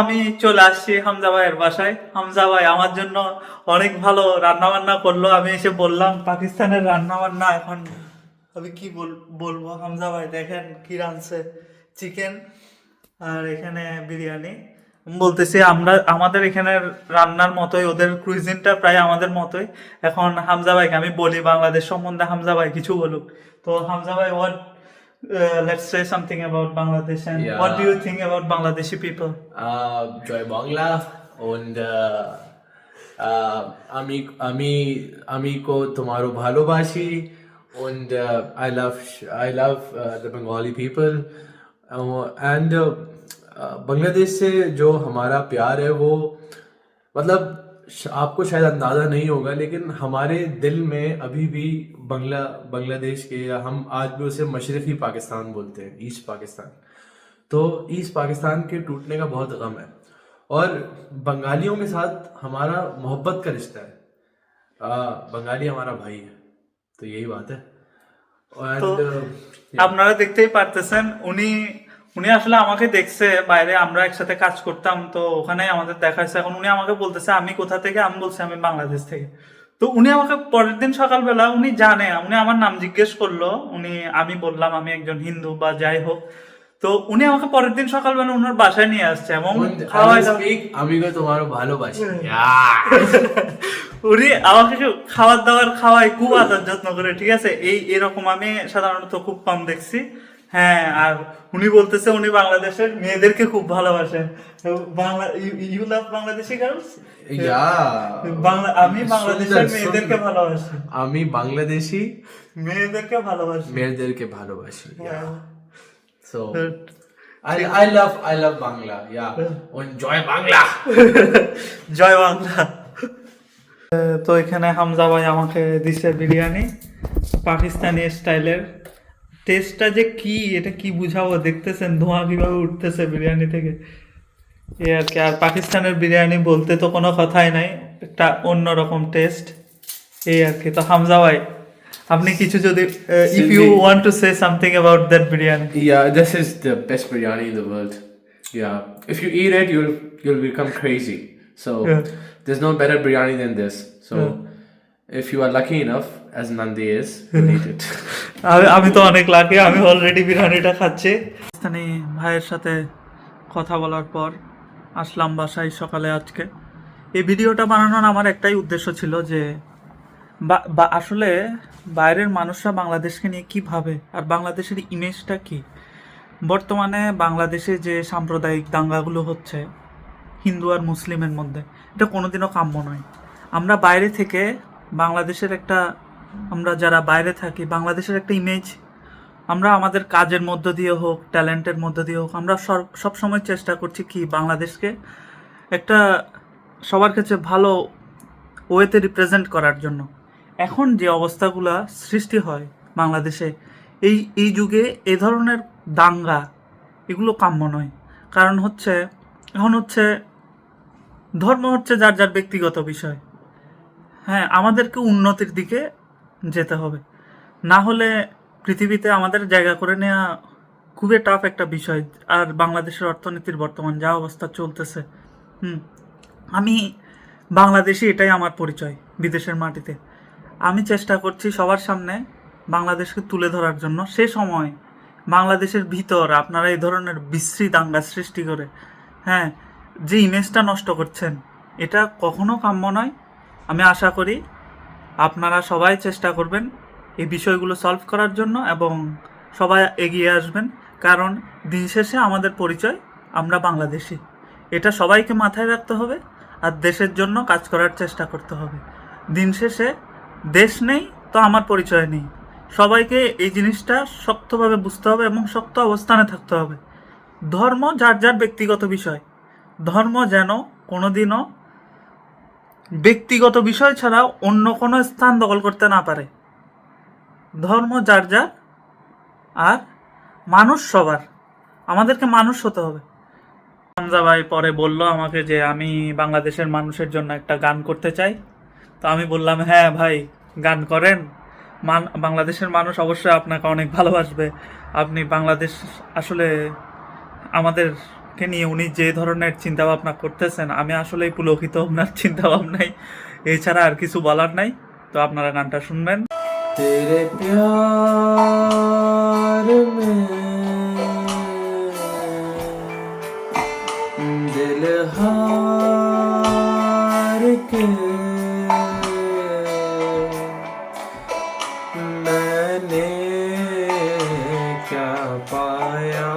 আমি চলে আসছি হামজা ভাইয়ের বাসায়। হামজা ভাই আমার জন্য অনেক ভালো রান্না বান্না করলো। আমি এসে বললাম পাকিস্তানের রান্না বান্না। এখন আমি কি বলবো, হামজা ভাই দেখেন কি রাঁধছে, চিকেন আর এখানে বিরিয়ানি। আমি বলতেছি আমরা আমাদের এখানের রান্নার মতোই, ওদের কুইজিনটা প্রায় আমাদের মতোই। এখন হামজা ভাইকে আমি বলি বাংলাদেশ সম্বন্ধে, হামজা ভাই কিছু বলুক। তো হামজা ভাই, what let's say something about Bangladesh, and what do you Ja, think about Bangladeshi people? Joy Bangla und আমি को तुम्हारो ভালোবাসি und I love the Bengali people and Bangladesh से जो हमारा प्यार है वो मतलब आपको शायद अंदाजा नहीं होगा लेकिन हमारे दिल में अभी भी बांग्लादेश के हम आज भी उसे मशरक़ी पाकिस्तान बोलते हैं, ईस्ट पाकिस्तान। तो ईस्ट पाकिस्तान के टूटने का बहुत गम है और बंगालियों के साथ हमारा मोहब्बत का रिश्ता है। बंगाली हमारा भाई है, तो यही बात है। তো And আপনারা দেখতেই পারতেছেন, উনি উনি আসলে আমাকে দেখছে বাইরে, আমরা একসাথে কাজ করতাম, তো ওখানেই আমাদের দেখা হয়েছে। এখন উনি আমাকে বলতেছে আমি কোথা থেকে, আমি বলছি আমি বাংলাদেশ থেকে। তো উনি আমাকে পরের দিন সকালবেলা, উনি জানে, উনি আমার নাম জিজ্ঞেস করলো। আমি বললাম আমি একজন হিন্দু বা যাই হোক। তো উনি আমাকে পরের দিন সকালবেলা ওনার বাসায় নিয়ে আসছে এবং and I খাওয়াই will speak আমি को तुम्हारो ভালোবাসি। উনি আমাকে খাবার দাবার খাওয়াই খুব আদর যত্ন করে, ঠিক আছে। এরকম আমি সাধারণত খুব কম দেখছি। হ্যাঁ, আর উনি বলতেছে উনি বাংলাদেশের মেয়েদেরকে খুব ভালোবাসেন। বাংলা ইউ লাভ বাংলাদেশি গার্লস? আমি বাংলাদেশের মেয়েদেরকে ভালোবাসি। আমি বাংলাদেশি মেয়েদেরকে ভালোবাসি। মেয়েদেরকে ভালোবাসি। হ্যাঁ। So I love Bangla. Yeah. Und Joy Bangla. জয় বাংলা। তো এখানে হামজা ভাই আমাকে দিছে বিরিয়ানি পাকিস্তানি স্টাইলের। টেস্টটা যে কি, এটা কি বুঝাবো, দেখতেছেন ধোঁয়া কিভাবে উঠতেছে বিরিয়ানি থেকে, এই আর কি। আর পাকিস্তানের বিরিয়ানি বলতে তো কোনো কথাই নাই, একটা অন্যরকম টেস্ট, এই আর কি। তো হামজা ভাই, আপনি কিছু যদি if you want to say something about that biryani. Yeah, this is the best biryani in the world. Yeah. If you eat it, you'll become crazy. So Yeah. there's no better biryani than this. So if you are lucky enough, as Nandi is, you'll eat it. আমি তো অনেক lucky, আমি already বিরিয়ানিটা খাচ্ছি। পাকিস্তানি ভাইয়ের সাথে কথা বলার পর আসলাম বাসায় সকালে। আজকে এই ভিডিওটা বানানোর আমার একটাই উদ্দেশ্য ছিল যে আসলে বাইরের মানুষরা বাংলাদেশকে নিয়ে কী ভাবে, আর বাংলাদেশের ইমেজটা কি। বর্তমানে বাংলাদেশে যে সাম্প্রদায়িক দাঙ্গাগুলো হচ্ছে হিন্দু আর মুসলিমের মধ্যে, এটা কোনোদিনও কাম্য নয়। আমরা বাইরে থেকে বাংলাদেশের একটা, আমরা যারা বাইরে থাকি, বাংলাদেশের একটা ইমেজ আমরা আমাদের কাজের মধ্য দিয়ে হোক, ট্যালেন্টের মধ্য দিয়ে হোক, আমরা সবসময় চেষ্টা করছি কি বাংলাদেশকে একটা সবার কাছে ভালো ওয়েতে রিপ্রেজেন্ট করার জন্য। এখন যে অবস্থাগুলা সৃষ্টি হয় বাংলাদেশে, এই যুগে এই ধরনের দাঙ্গা এগুলো কাম্য নয়। কারণ এখন ধর্ম হচ্ছে যার যার ব্যক্তিগত বিষয়। হ্যাঁ, আমাদেরকে উন্নতির দিকে যেতে হবে, না হলে পৃথিবীতে আমাদের জায়গা করে নেওয়া খুবই টাফ একটা বিষয়। আর বাংলাদেশের অর্থনীতির বর্তমান যা অবস্থা চলতেছে, আমি বাংলাদেশি, এটাই আমার পরিচয় বিদেশের মাটিতে। আমি চেষ্টা করছি সবার সামনে বাংলাদেশকে তুলে ধরার জন্য। সে সময় বাংলাদেশের ভিতর আপনারা এই ধরনের বিশ্রী দাঙ্গা সৃষ্টি করে যে ইমেজটা নষ্ট করছেন, এটা কখনো কাম্য নয়। আমি আশা করি আপনারা সবাই চেষ্টা করবেন এই বিষয়গুলো সলভ করার জন্য এবং সবাই এগিয়ে আসবেন। কারণ দিন শেষে আমাদের পরিচয় আমরা বাংলাদেশি, এটা সবাইকে মাথায় রাখতে হবে আর দেশের জন্য কাজ করার চেষ্টা করতে হবে। দিন শেষে দেশ নেই তো আমার পরিচয় নেই। সবাইকে এই জিনিসটা শক্তভাবে বুঝতে হবে এবং শক্ত অবস্থানে থাকতে হবে। ধর্ম যার যার ব্যক্তিগত বিষয়, ধর্ম যেন কোনোদিনও ব্যক্তিগত বিষয় ছাড়া অন্য কোনো স্থান দখল করতে না পারে। ধর্ম যার যার, আর মানুষ সবার। আমাদেরকে মানুষ হতে হবে। হামজা ভাই পরে বলল আমাকে যে আমি বাংলাদেশের মানুষের জন্য একটা গান করতে চাই। তো আমি বললাম হ্যাঁ ভাই, গান করেন। বাংলাদেশের মানুষ অবশ্যই আপনাকে অনেক ভালোবাসবে। আপনি বাংলাদেশ আসলে আমাদের কে নিয়ে উনি যে ধরনের চিন্তা ভাবনা করতেছেন, আমি আসলেই পুলকিত ওনার চিন্তা ভাবনায়। এছাড়া আর কিছু বলার নাই। তো আপনারা গানটা শুনবেন। तेरे प्यार में दिल हार के मैंने क्या पाया,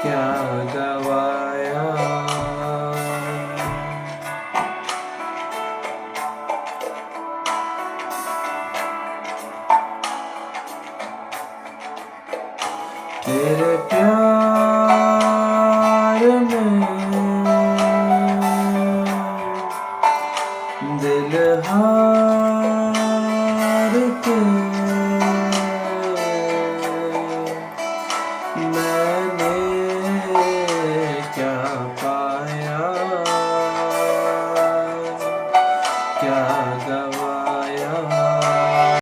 क्या गवाया। तेरे प्यार में दिल हार के मैंने क्या पाया, क्या गवाया।